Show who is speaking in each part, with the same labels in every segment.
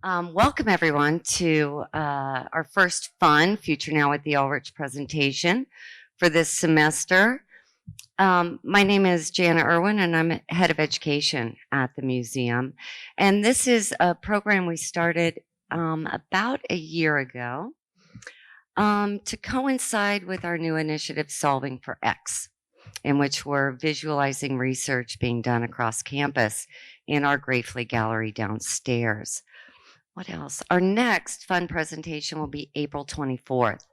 Speaker 1: Welcome everyone to our first fun Future Now with the Ulrich presentation for this semester. My name is Jana Irwin and I'm head of education at the museum. And this is a program we started about a year ago to coincide with our new initiative Solving for X, in which we're visualizing research being done across campus in our Gratefully Gallery downstairs. What else? Our next fun presentation will be April 24th.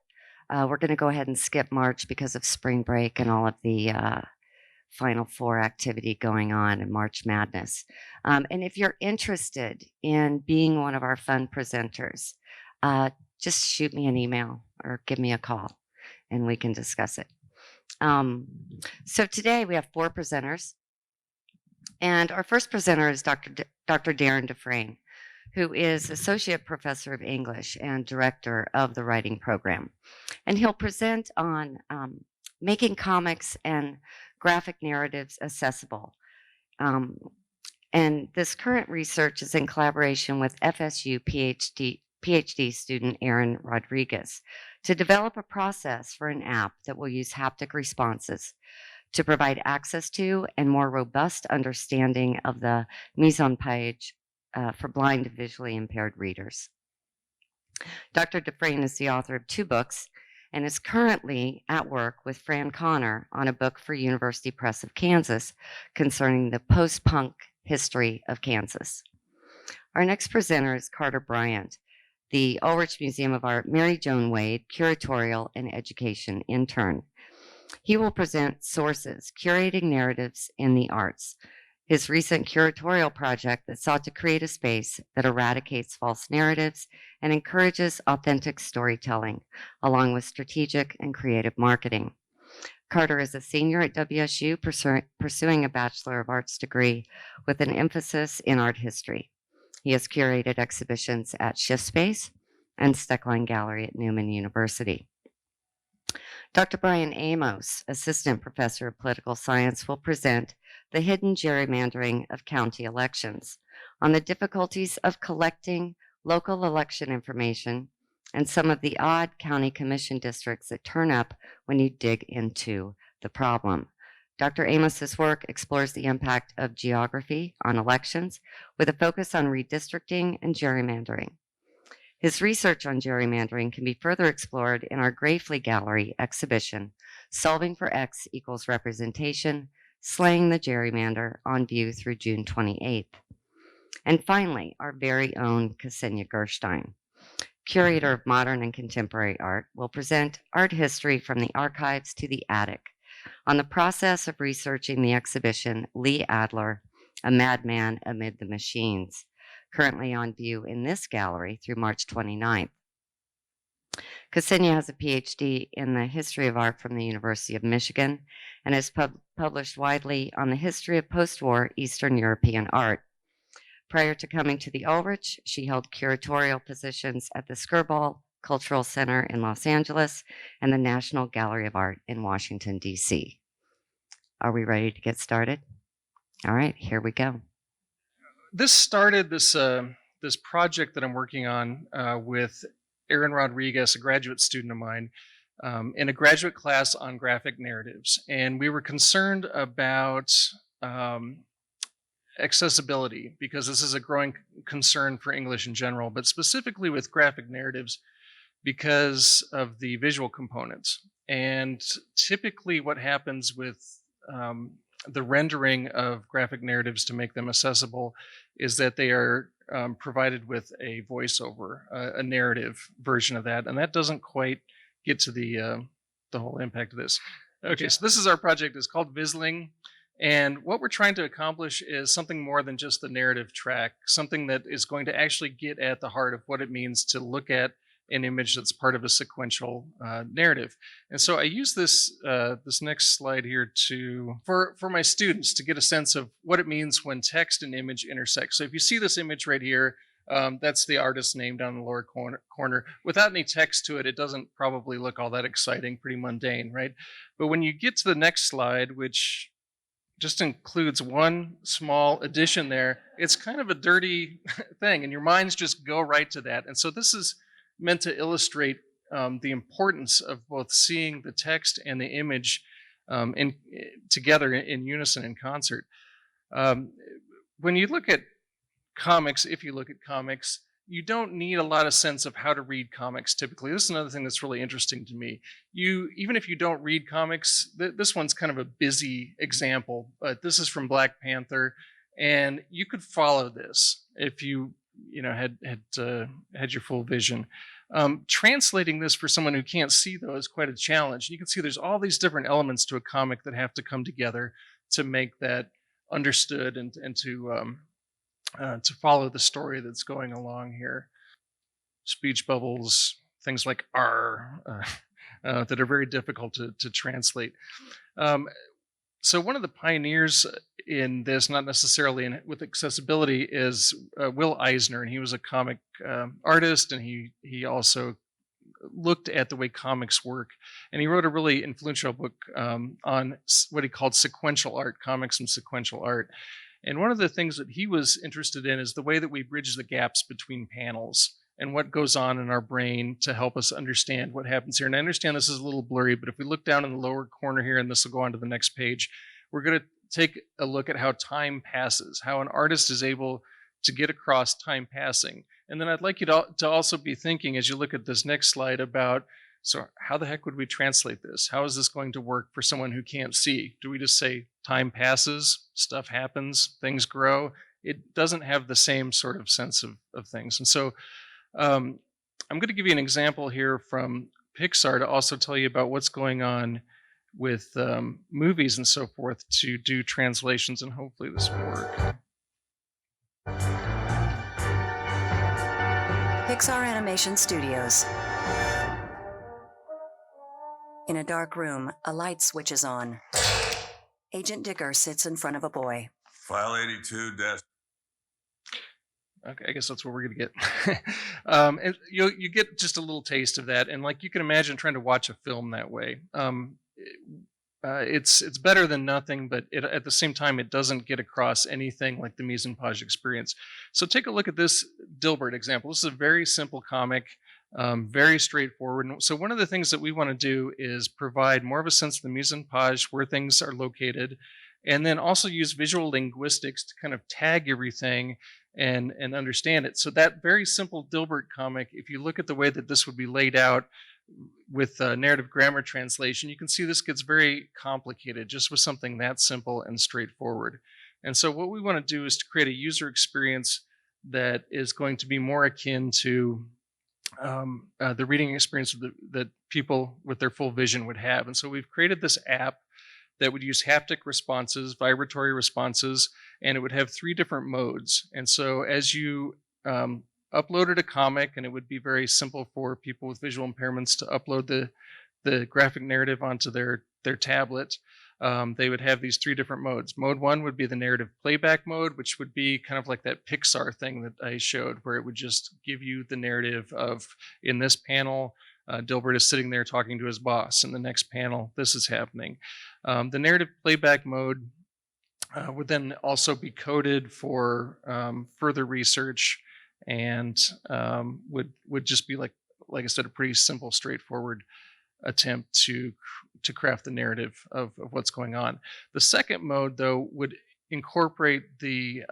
Speaker 1: We're going to go ahead and skip March because of spring break and all of the Final Four activity going on in March Madness. And if you're interested in being one of our fun presenters, just shoot me an email or give me a call and we can discuss it. So today we have 4 presenters. And our first presenter is Dr. Darren DeFrain, who is Associate Professor of English and Director of the Writing Program. And he'll present on making comics and graphic narratives accessible. And this current research is in collaboration with FSU PhD student Aaron Rodriguez to develop a process for an app that will use haptic responses to provide access to and more robust understanding of the mise-en-page for blind and visually impaired readers. Dr. DeFrain is the author of 2 books and is currently at work with Fran Connor on a book for University Press of Kansas concerning the post-punk history of Kansas. Our next presenter is Carter Bryant, the Ulrich Museum of Art Mary Joan Wade Curatorial and Education Intern. He will present Sources, Curating Narratives in the Arts, his recent curatorial project that sought to create a space that eradicates false narratives and encourages authentic storytelling, along with strategic and creative marketing. Carter is a senior at WSU pursuing a Bachelor of Arts degree with an emphasis in art history. He has curated exhibitions at Shift Space and Steckline Gallery at Newman University. Dr. Brian Amos, Assistant Professor of Political Science, will present The Hidden Gerrymandering of County Elections on the difficulties of collecting local election information and some of the odd county commission districts that turn up when you dig into the problem. Dr. Amos's work explores the impact of geography on elections with a focus on redistricting and gerrymandering. His research on gerrymandering can be further explored in our Gratefully Gallery exhibition, Solving for X equals Representation, Slaying the Gerrymander, on view through June 28th. And finally, our very own Ksenya Gurshtein, Curator of Modern and Contemporary Art, will present art history from the archives to the attic on the process of researching the exhibition Lee Adler, A Madman Amid the Machines, currently on view in this gallery through March 29th. Ksenya has a Ph.D. in the history of art from the University of Michigan and has published widely on the history of post-war Eastern European art. Prior to coming to the Ulrich, she held curatorial positions at the Skirball Cultural Center in Los Angeles and the National Gallery of Art in Washington, D.C. Are we ready to get started? All right, here we go.
Speaker 2: This started this project that I'm working on with Aaron Rodriguez, a graduate student of mine, in a graduate class on graphic narratives. And we were concerned about accessibility because this is a growing concern for English in general, but specifically with graphic narratives because of the visual components. And typically what happens with the rendering of graphic narratives to make them accessible is that they are provided with a voiceover, a narrative version of that, and that doesn't quite get to the whole impact of this. Okay, so this is our project. It's called Viz Ling, and what we're trying to accomplish is something more than just the narrative track, something that is going to actually get at the heart of what it means to look at an image that's part of a sequential narrative. And so I use this this next slide here for my students to get a sense of what it means when text and image intersect. So if you see this image right here, that's the artist's name down in the lower corner. Without any text to it, it doesn't probably look all that exciting, pretty mundane, right? But when you get to the next slide, which just includes one small addition there. It's kind of a dirty thing, and your minds just go right to that. And so this is meant to illustrate the importance of both seeing the text and the image together in unison, in concert. When you look at comics, if you look at comics, you don't need a lot of sense of how to read comics typically. This is another thing that's really interesting to me. Even if you don't read comics, this one's kind of a busy example, but this is from Black Panther, and you could follow this if you had your full vision. Translating this for someone who can't see, though, is quite a challenge. You can see there's all these different elements to a comic that have to come together to make that understood and to follow the story that's going along here. Speech bubbles, things like R, that are very difficult to translate. So one of the pioneers in this, not necessarily with accessibility, is Will Eisner, and he was a comic artist, and he also looked at the way comics work, and he wrote a really influential book on what he called sequential art, comics and sequential art. And one of the things that he was interested in is the way that we bridge the gaps between panels and what goes on in our brain to help us understand what happens here. And I understand this is a little blurry, but if we look down in the lower corner here, and this will go on to the next page, we're going to take a look at how time passes, how an artist is able to get across time passing. And then I'd like you to also be thinking, as you look at this next slide, about, so how the heck would we translate this? How is this going to work for someone who can't see? Do we just say time passes, stuff happens, things grow? It doesn't have the same sort of sense of things. And so I'm going to give you an example here from Pixar to also tell you about what's going on with movies and so forth to do translations, and hopefully this will work.
Speaker 3: Pixar Animation Studios. In a dark room, a light switches on. Agent Dicker sits in front of a boy.
Speaker 4: File 82 dash.
Speaker 2: Okay, I guess that's what we're going to get. And you get just a little taste of that, and like you can imagine trying to watch a film that way. It's better than nothing, but at the same time, it doesn't get across anything like the mise-en-page experience. So take a look at this Dilbert example. This is a very simple comic, very straightforward. And so one of the things that we want to do is provide more of a sense of the mise-en-page, where things are located, and then also use visual linguistics to kind of tag everything and understand it. So that very simple Dilbert comic, if you look at the way that this would be laid out with narrative grammar translation, you can see this gets very complicated just with something that simple and straightforward. And so what we want to do is to create a user experience that is going to be more akin to the reading experience that people with their full vision would have. And so we've created this app that would use haptic responses, vibratory responses, and it would have 3 different modes. And so as you uploaded a comic, and it would be very simple for people with visual impairments to upload the graphic narrative onto their tablet, they would have these 3 different modes. Mode 1 would be the narrative playback mode, which would be kind of like that Pixar thing that I showed, where it would just give you the narrative of, in this panel, Dilbert is sitting there talking to his boss. In the next panel, this is happening. The narrative playback mode would then also be coded for further research, and would just be like I said, a pretty simple, straightforward attempt to craft the narrative of what's going on. The second mode, though, would incorporate the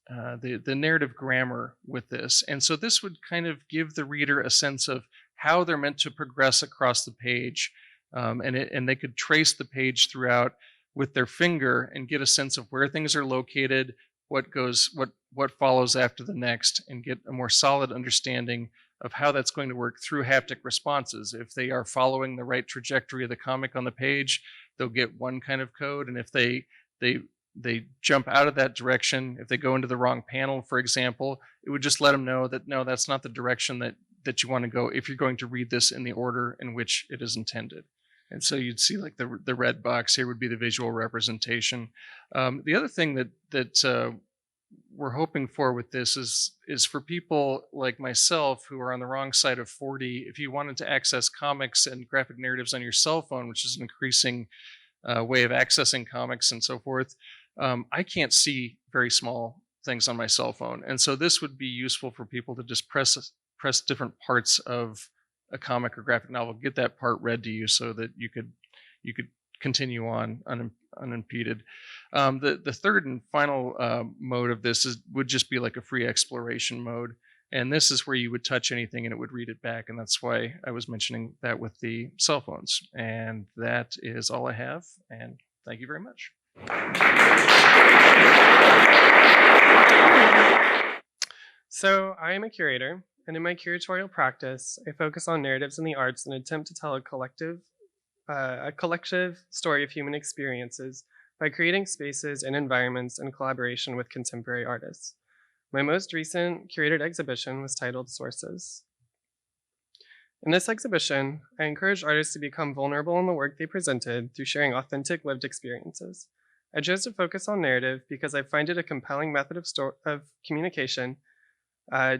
Speaker 2: narrative grammar with this, and so this would kind of give the reader a sense of how they're meant to progress across the page, and they could trace the page throughout with their finger and get a sense of where things are located, what follows after the next, and get a more solid understanding of how that's going to work through haptic responses. If they are following the right trajectory of the comic on the page, they'll get one kind of code, and if they jump out of that direction, if they go into the wrong panel, for example, it would just let them know that no, that's not the direction that you want to go if you're going to read this in the order in which it is intended. And so you'd see like the red box here would be the visual representation. The other thing that we're hoping for with this is for people like myself who are on the wrong side of 40, if you wanted to access comics and graphic narratives on your cell phone, which is an increasing way of accessing comics and so forth. I can't see very small things on my cell phone, and so this would be useful for people to just press different parts of a comic or graphic novel, get that part read to you, so that you could continue on unimpeded. The third and final mode of this would just be like a free exploration mode. And this is where you would touch anything and it would read it back. And that's why I was mentioning that with the cell phones. And that is all I have. And thank you very much.
Speaker 5: So I am a curator, and in my curatorial practice, I focus on narratives in the arts and attempt to tell a collective story of human experiences by creating spaces and environments in collaboration with contemporary artists. My most recent curated exhibition was titled Sources. In this exhibition, I encouraged artists to become vulnerable in the work they presented through sharing authentic lived experiences. I chose to focus on narrative because I find it a compelling method of communication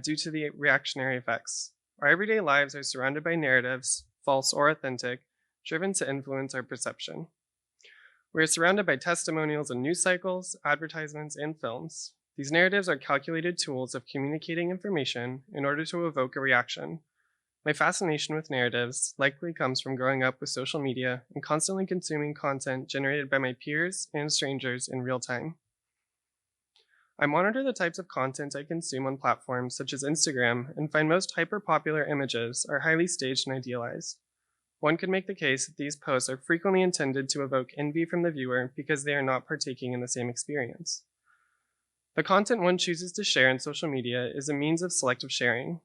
Speaker 5: due to the reactionary effects. Our everyday lives are surrounded by narratives, false or authentic, driven to influence our perception. We are surrounded by testimonials and news cycles, advertisements, and films. These narratives are calculated tools of communicating information in order to evoke a reaction. My fascination with narratives likely comes from growing up with social media and constantly consuming content generated by my peers and strangers in real time. I monitor the types of content I consume on platforms such as Instagram and find most hyper-popular images are highly staged and idealized. One could make the case that these posts are frequently intended to evoke envy from the viewer because they are not partaking in the same experience. The content one chooses to share in social media is a means of selective sharing.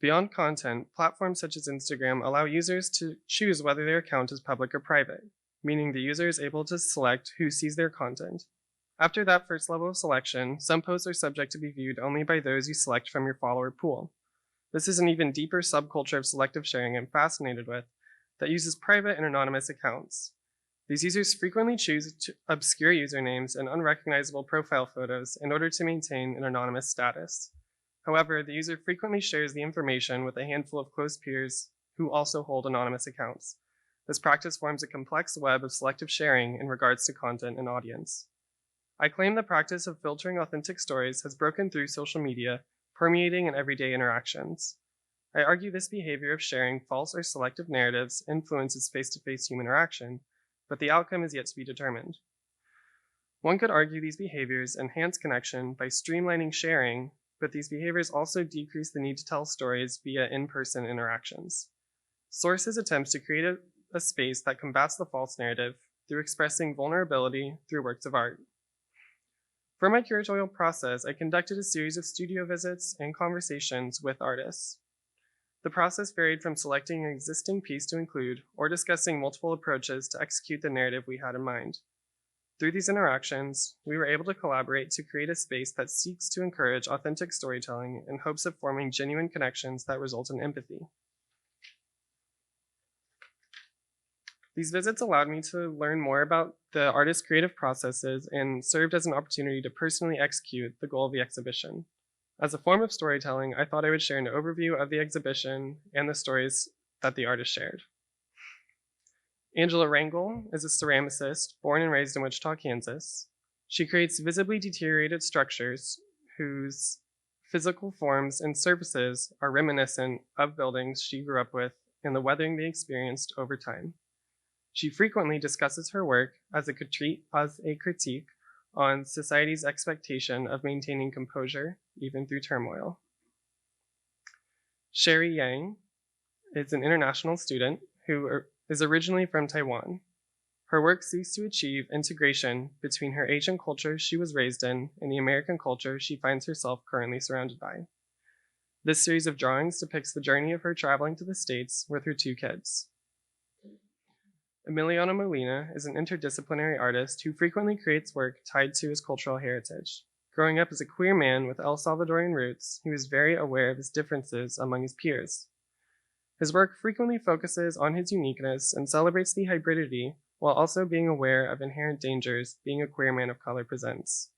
Speaker 5: Beyond content, platforms such as Instagram allow users to choose whether their account is public or private, meaning the user is able to select who sees their content. After that first level of selection, some posts are subject to be viewed only by those you select from your follower pool. This is an even deeper subculture of selective sharing I'm fascinated with that uses private and anonymous accounts. These users frequently choose obscure usernames and unrecognizable profile photos in order to maintain an anonymous status. However, the user frequently shares the information with a handful of close peers who also hold anonymous accounts. This practice forms a complex web of selective sharing in regards to content and audience. I claim the practice of filtering authentic stories has broken through social media, permeating in everyday interactions. I argue this behavior of sharing false or selective narratives influences face-to-face human interaction, but the outcome is yet to be determined. One could argue these behaviors enhance connection by streamlining sharing, but these behaviors also decrease the need to tell stories via in-person interactions. Sources attempts to create a space that combats the false narrative through expressing vulnerability through works of art. For my curatorial process, I conducted a series of studio visits and conversations with artists. The process varied from selecting an existing piece to include or discussing multiple approaches to execute the narrative we had in mind. Through these interactions, we were able to collaborate to create a space that seeks to encourage authentic storytelling in hopes of forming genuine connections that result in empathy. These visits allowed me to learn more about the artist's creative processes and served as an opportunity to personally execute the goal of the exhibition. As a form of storytelling, I thought I would share an overview of the exhibition and the stories that the artist shared. Angela Rangel is a ceramicist born and raised in Wichita, Kansas. She creates visibly deteriorated structures whose physical forms and surfaces are reminiscent of buildings she grew up with and the weathering they experienced over time. She frequently discusses her work as a critique on society's expectation of maintaining composure even through turmoil. Sherry Yang is an international student who is originally from Taiwan. Her work seeks to achieve integration between her Asian culture she was raised in and the American culture she finds herself currently surrounded by. This series of drawings depicts the journey of her traveling to the States with her 2 kids. Emiliano Molina is an interdisciplinary artist who frequently creates work tied to his cultural heritage. Growing up as a queer man with El Salvadorian roots, he was very aware of his differences among his peers. His work frequently focuses on his uniqueness and celebrates the hybridity while also being aware of inherent dangers being a queer man of color presents.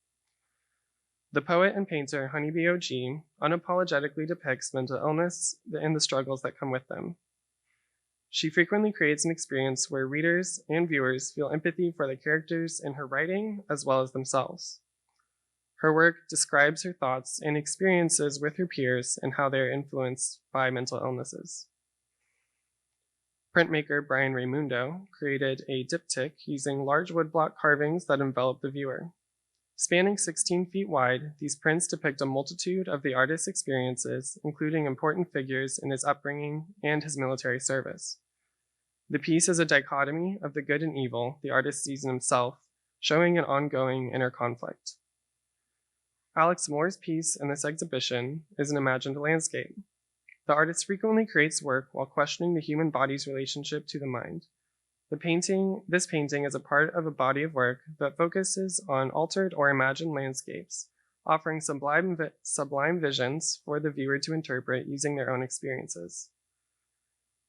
Speaker 5: The poet and painter Honeybee O.G. unapologetically depicts mental illness and the struggles that come with them. She frequently creates an experience where readers and viewers feel empathy for the characters in her writing as well as themselves. Her work describes her thoughts and experiences with her peers and how they are influenced by mental illnesses. Printmaker Brian Raimundo created a diptych using large woodblock carvings that envelop the viewer. Spanning 16 feet wide, these prints depict a multitude of the artist's experiences, including important figures in his upbringing and his military service. The piece is a dichotomy of the good and evil the artist sees in himself, showing an ongoing inner conflict. Alex Moore's piece in this exhibition is an imagined landscape. The artist frequently creates work while questioning the human body's relationship to the mind. This painting is a part of a body of work that focuses on altered or imagined landscapes, offering sublime visions for the viewer to interpret using their own experiences.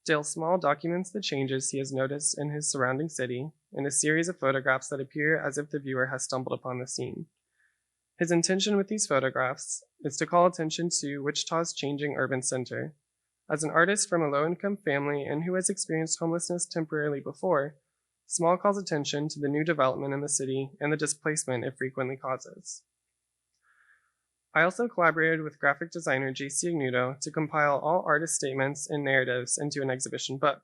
Speaker 5: Dale Small documents the changes he has noticed in his surrounding city in a series of photographs that appear as if the viewer has stumbled upon the scene. His intention with these photographs is to call attention to Wichita's changing urban center. As an artist from a low-income family and who has experienced homelessness temporarily before, Small calls attention to the new development in the city and the displacement it frequently causes. I also collaborated with graphic designer J.C. Agnudo to compile all artist statements and narratives into an exhibition book.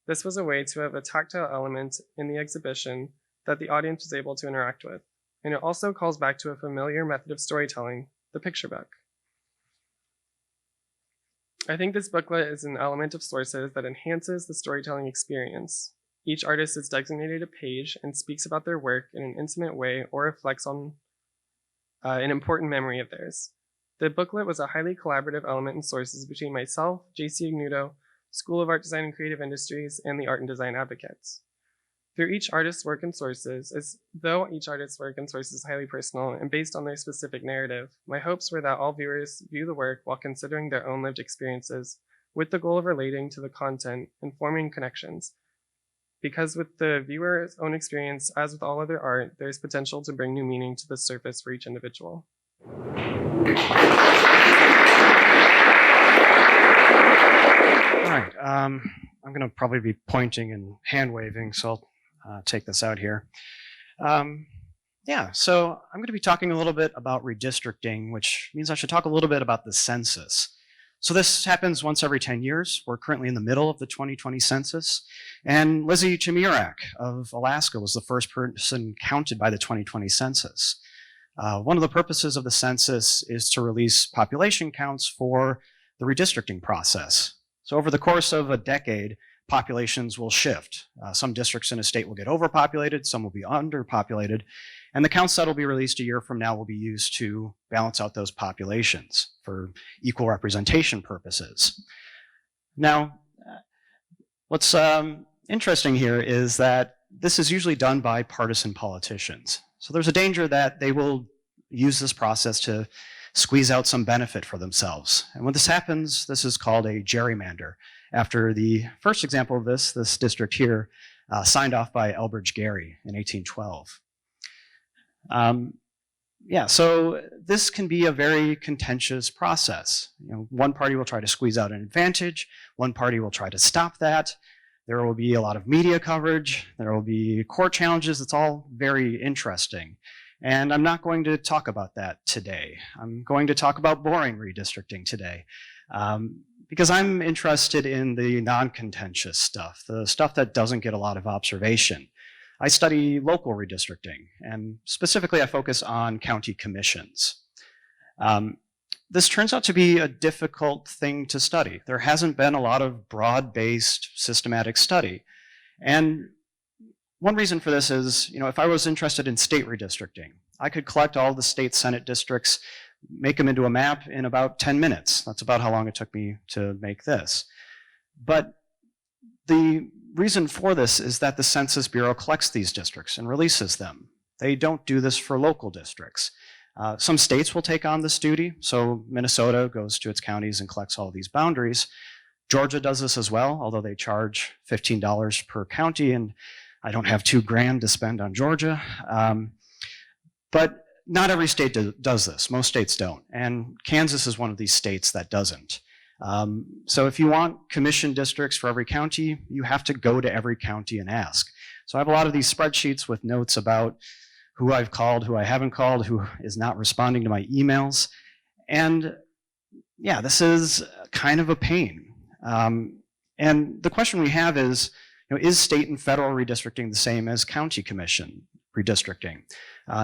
Speaker 5: This was a way to have a tactile element in the exhibition that the audience was able to interact with, and it also calls back to a familiar method of storytelling, the picture book. I think this booklet is an element of sources that enhances the storytelling experience. Each artist is designated a page and speaks about their work in an intimate way or reflects on an important memory of theirs. The booklet was a highly collaborative element in sources between myself, J.C. Agnudo, School of Art, Design, and Creative Industries, and the Art and Design Advocates. Though each artist's work and sources is highly personal and based on their specific narrative, my hopes were that all viewers view the work while considering their own lived experiences, with the goal of relating to the content and forming connections. Because with the viewer's own experience, as with all other art, there is potential to bring new meaning to the surface for each individual.
Speaker 6: All right, I'm going to probably be pointing and hand waving, so I'll take this out here. So I'm going to be talking a little bit about redistricting, which means I should talk a little bit about the census. So this happens once every 10 years. We're currently in the middle of the 2020 census. And Lizzie Chemirak of Alaska was the first person counted by the 2020 census. One of the purposes of the census is to release population counts for the redistricting process. So over the course of a decade, populations will shift. Some districts in a state will get overpopulated, some will be underpopulated, and the counts that will be released a year from now will be used to balance out those populations for equal representation purposes. Now, what's interesting here is that this is usually done by partisan politicians. So there's a danger that they will use this process to squeeze out some benefit for themselves. And when this happens, this is called a gerrymander, after the first example of this district here, signed off by Elbridge Gerry in 1812. So this can be a very contentious process. One party will try to squeeze out an advantage, one party will try to stop that. There will be a lot of media coverage, there will be court challenges. It's all very interesting. And I'm not going to talk about that today. I'm going to talk about boring redistricting today. Because I'm interested in the non-contentious stuff, the stuff that doesn't get a lot of observation. I study local redistricting, and specifically I focus on county commissions. This turns out to be a difficult thing to study. There hasn't been a lot of broad-based systematic study. And one reason for this is, if I was interested in state redistricting, I could collect all the state Senate districts, make them into a map in about 10 minutes. That's about how long it took me to make this. But the reason for this is that the Census Bureau collects these districts and releases them. They don't do this for local districts. Some states will take on this duty. So Minnesota goes to its counties and collects all of these boundaries. Georgia does this as well, although they charge $15 per county, and I don't have $2,000 to spend on Georgia. But not every state does this. Most states don't. And Kansas is one of these states that doesn't. So if you want commission districts for every county, you have to go to every county and ask. So I have a lot of these spreadsheets with notes about who I've called, who I haven't called, who is not responding to my emails. And yeah, this is kind of a pain. And the question we have is state and federal redistricting the same as county commission redistricting?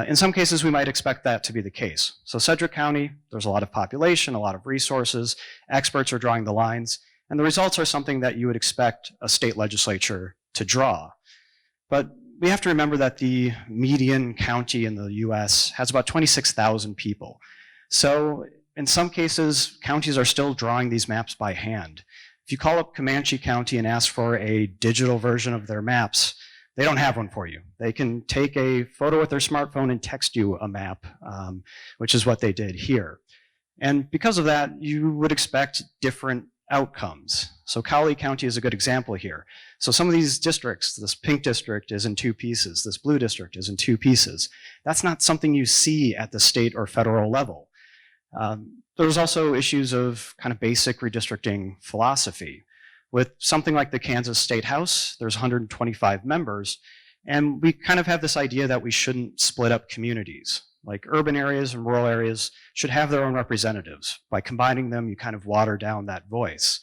Speaker 6: In some cases, we might expect that to be the case. So Sedgwick County, there's a lot of population, a lot of resources, experts are drawing the lines, and the results are something that you would expect a state legislature to draw. But we have to remember that the median county in the US has about 26,000 people. So in some cases, counties are still drawing these maps by hand. If you call up Comanche County and ask for a digital version of their maps, they don't have one for you. They can take a photo with their smartphone and text you a map, which is what they did here. And because of that, you would expect different outcomes. So Cowley County is a good example here. So some of these districts, this pink district is in 2 pieces, this blue district is in 2 pieces. That's not something you see at the state or federal level. There's also issues of kind of basic redistricting philosophy. With something like the Kansas State House, there's 125 members, and we kind of have this idea that we shouldn't split up communities. Like urban areas and rural areas should have their own representatives. By combining them, you kind of water down that voice.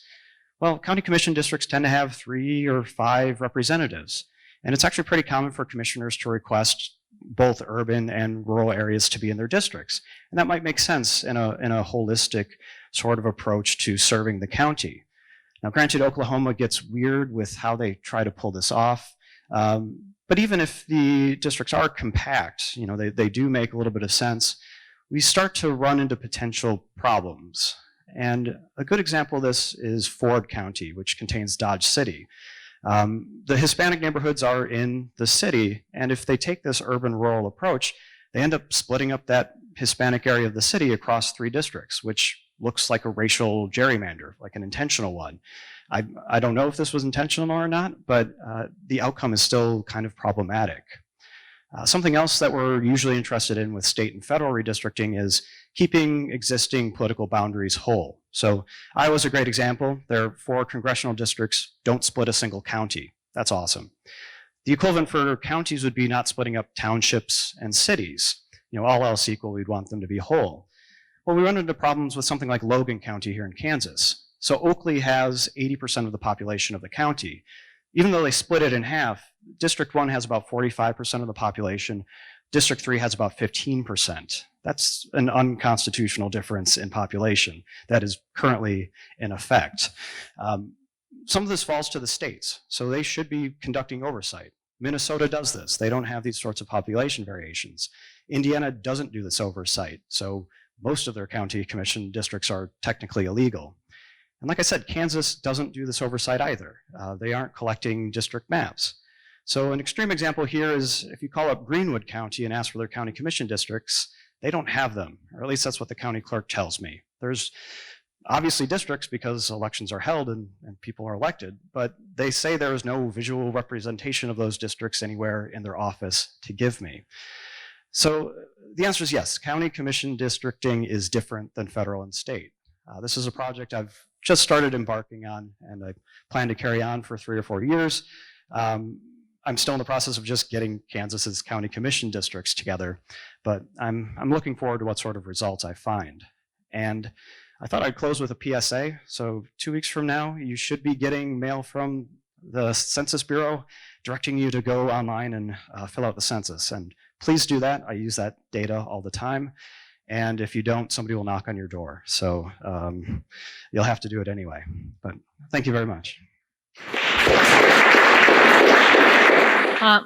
Speaker 6: Well, county commission districts tend to have 3 or 5 representatives, and it's actually pretty common for commissioners to request both urban and rural areas to be in their districts. And that might make sense in a holistic sort of approach to serving the county. Now, granted, Oklahoma gets weird with how they try to pull this off. But even if the districts are compact, they do make a little bit of sense, we start to run into potential problems. And a good example of this is Ford County, which contains Dodge City. The Hispanic neighborhoods are in the city, and if they take this urban-rural approach, they end up splitting up that Hispanic area of the city across 3 districts, which looks like a racial gerrymander, like an intentional one. I don't know if this was intentional or not, but the outcome is still kind of problematic. Something else that we're usually interested in with state and federal redistricting is keeping existing political boundaries whole. So Iowa's a great example. Their 4 congressional districts don't split a single county. That's awesome. The equivalent for counties would be not splitting up townships and cities. All else equal, we'd want them to be whole. Well, we run into problems with something like Logan County here in Kansas. So Oakley has 80% of the population of the county. Even though they split it in half, District 1 has about 45% of the population. District 3 has about 15%. That's an unconstitutional difference in population that is currently in effect. Some of this falls to the states, so they should be conducting oversight. Minnesota does this. They don't have these sorts of population variations. Indiana doesn't do this oversight, so most of their county commission districts are technically illegal. And like I said, Kansas doesn't do this oversight either. They aren't collecting district maps. So an extreme example here is if you call up Greenwood County and ask for their county commission districts, they don't have them, or at least that's what the county clerk tells me. There's obviously districts because elections are held and people are elected, but they say there is no visual representation of those districts anywhere in their office to give me. So the answer is yes, county commission districting is different than federal and state. This is a project I've just started embarking on, and I plan to carry on for 3 or 4 years. I'm still in the process of just getting Kansas's county commission districts together, but I'm looking forward to what sort of results I find. And I thought I'd close with a PSA. So 2 weeks from now, you should be getting mail from the Census Bureau directing you to go online and fill out the census. And please do that. I use that data all the time. And if you don't, somebody will knock on your door. So you'll have to do it anyway. But thank you very much.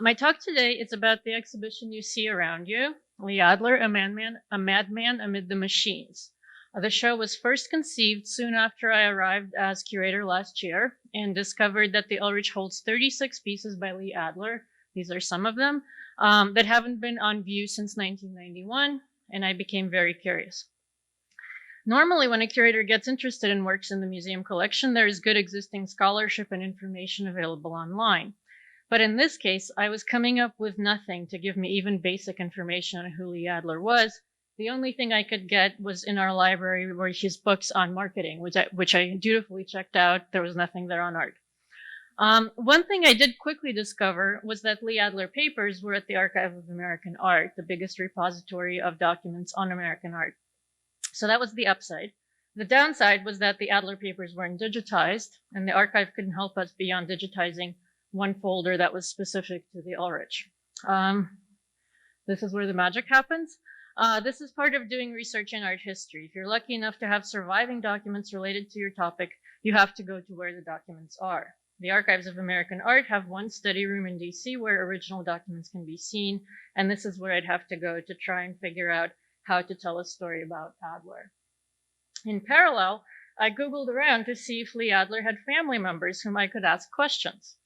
Speaker 7: My talk today is about the exhibition you see around you, Lee Adler, a madman amid the machines. The show was first conceived soon after I arrived as curator last year and discovered that the Ulrich holds 36 pieces by Lee Adler. These are some of them that haven't been on view since 1991, and I became very curious. Normally, when a curator gets interested in works in the museum collection, there is good existing scholarship and information available online. But in this case, I was coming up with nothing to give me even basic information on who Lee Adler was, The only thing I could get was in our library were his books on marketing, which I dutifully checked out. There was nothing there on art. One thing I did quickly discover was that Lee Adler papers were at the Archive of American Art, the biggest repository of documents on American art. So that was the upside. The downside was that the Adler papers weren't digitized, and the archive couldn't help us beyond digitizing one folder that was specific to the Ulrich. This is where the magic happens. This is part of doing research in art history. If you're lucky enough to have surviving documents related to your topic, you have to go to where the documents are. The Archives of American Art have one study room in DC where original documents can be seen, and this is where I'd have to go to try and figure out how to tell a story about Adler. In parallel, I Googled around to see if Lee Adler had family members whom I could ask questions.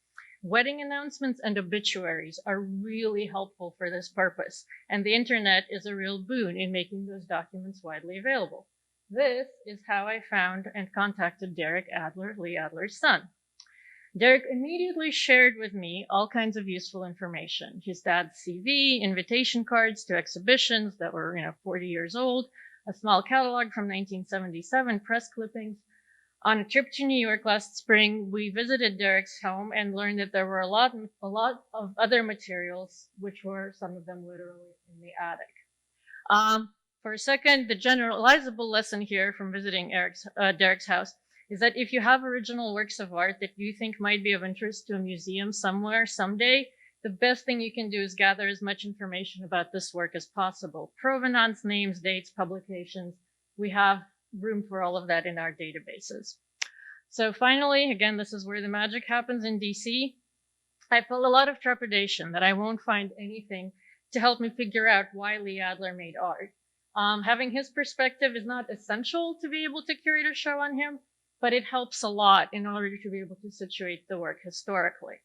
Speaker 7: Wedding announcements and obituaries are really helpful for this purpose, and the internet is a real boon in making those documents widely available. This is how I found and contacted Derek Adler, Lee Adler's son. Derek immediately shared with me all kinds of useful information. His dad's CV, invitation cards to exhibitions that were, 40 years old, a small catalog from 1977, press clippings. On a trip to New York last spring, we visited Derek's home and learned that there were a lot of other materials, which were some of them literally in the attic. For a second, the generalizable lesson here from visiting Derek's house is that if you have original works of art that you think might be of interest to a museum somewhere, someday, the best thing you can do is gather as much information about this work as possible. Provenance, names, dates, publications. We have room for all of that in our databases. So finally, again, this is where the magic happens in DC. I felt a lot of trepidation that I won't find anything to help me figure out why Lee Adler made art. Having his perspective is not essential to be able to curate a show on him, but it helps a lot in order to be able to situate the work historically.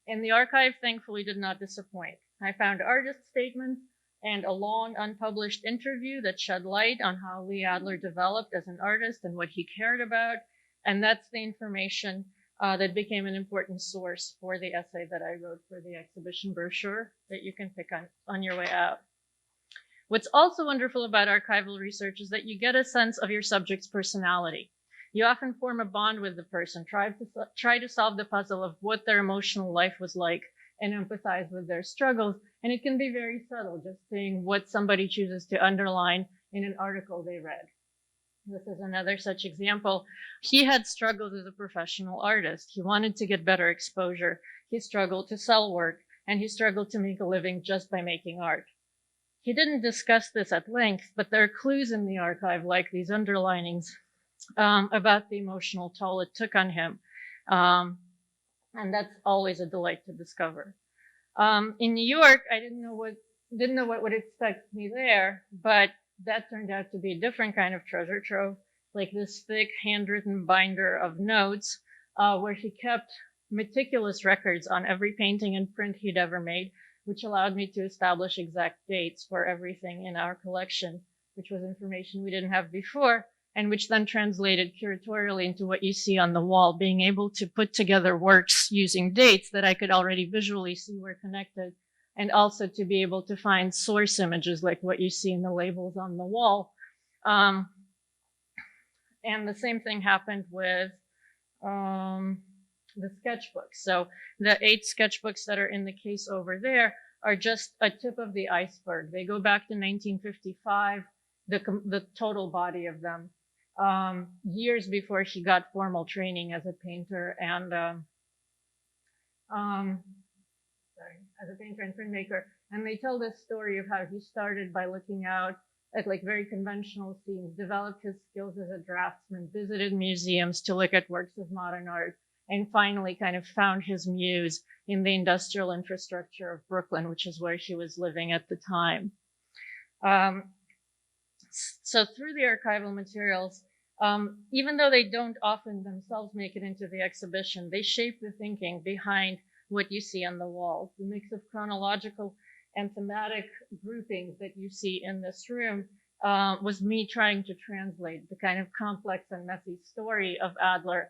Speaker 7: And the archive thankfully did not disappoint. I found artist statements and a long unpublished interview that shed light on how Lee Adler developed as an artist and what he cared about. And that's the information that became an important source for the essay that I wrote for the exhibition brochure that you can pick on your way out. What's also wonderful about archival research is that you get a sense of your subject's personality. You often form a bond with the person, try to solve the puzzle of what their emotional life was like and empathize with their struggles. And it can be very subtle, just seeing what somebody chooses to underline in an article they read. This is another such example. He had struggles as a professional artist. He wanted to get better exposure. He struggled to sell work, and he struggled to make a living just by making art. He didn't discuss this at length, but there are clues in the archive, like these underlinings, about the emotional toll it took on him. And that's always a delight to discover. In New York, I didn't know what would expect me there, but that turned out to be a different kind of treasure trove, like this thick handwritten binder of notes, where he kept meticulous records on every painting and print he'd ever made, which allowed me to establish exact dates for everything in our collection, which was information we didn't have before, and which then translated curatorially into what you see on the wall, being able to put together works using dates that I could already visually see were connected, and also to be able to find source images like what you see in the labels on the wall. And the same thing happened with the sketchbooks. So the 8 sketchbooks that are in the case over there are just a tip of the iceberg. They go back to 1955, the total body of them. Years before he got formal training as a painter and as a painter and printmaker. And they tell this story of how he started by looking out at like very conventional scenes, developed his skills as a draftsman, visited museums to look at works of modern art, and finally kind of found his muse in the industrial infrastructure of Brooklyn, which is where he was living at the time. So through the archival materials, even though they don't often themselves make it into the exhibition, they shape the thinking behind what you see on the walls. The mix of chronological and thematic groupings that you see in this room was me trying to translate the kind of complex and messy story of Adler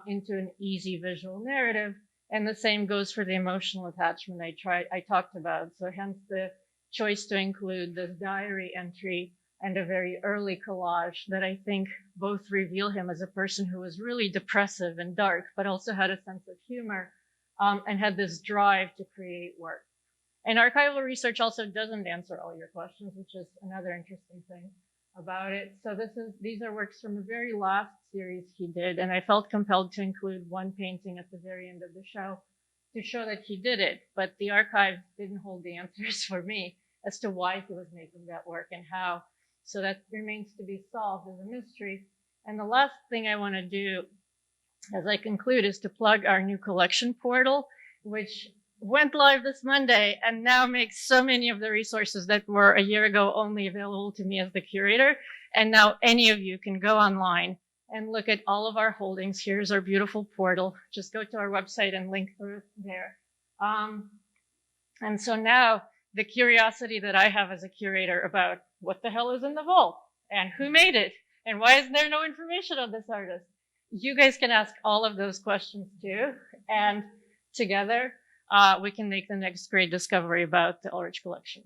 Speaker 7: into an easy visual narrative. And the same goes for the emotional attachment I talked about. So hence the choice to include this diary entry and a very early collage that I think both reveal him as a person who was really depressive and dark, but also had a sense of humor and had this drive to create work. And archival research also doesn't answer all your questions, which is another interesting thing about it. So these are works from the very last series he did, and I felt compelled to include one painting at the very end of the show to show that he did it, but the archive didn't hold the answers for me as to why he was making that work and how. So that remains to be solved as a mystery. And the last thing I want to do as I conclude is to plug our new collection portal, which went live this Monday and now makes so many of the resources that were a year ago only available to me as the curator. And now any of you can go online and look at all of our holdings. Here's our beautiful portal. Just go to our website and link through there. And so now the curiosity that I have as a curator about what the hell is in the vault and who made it and why is there no information on this artist? You guys can ask all of those questions too. And together, we can make the next great discovery about the Ulrich collection.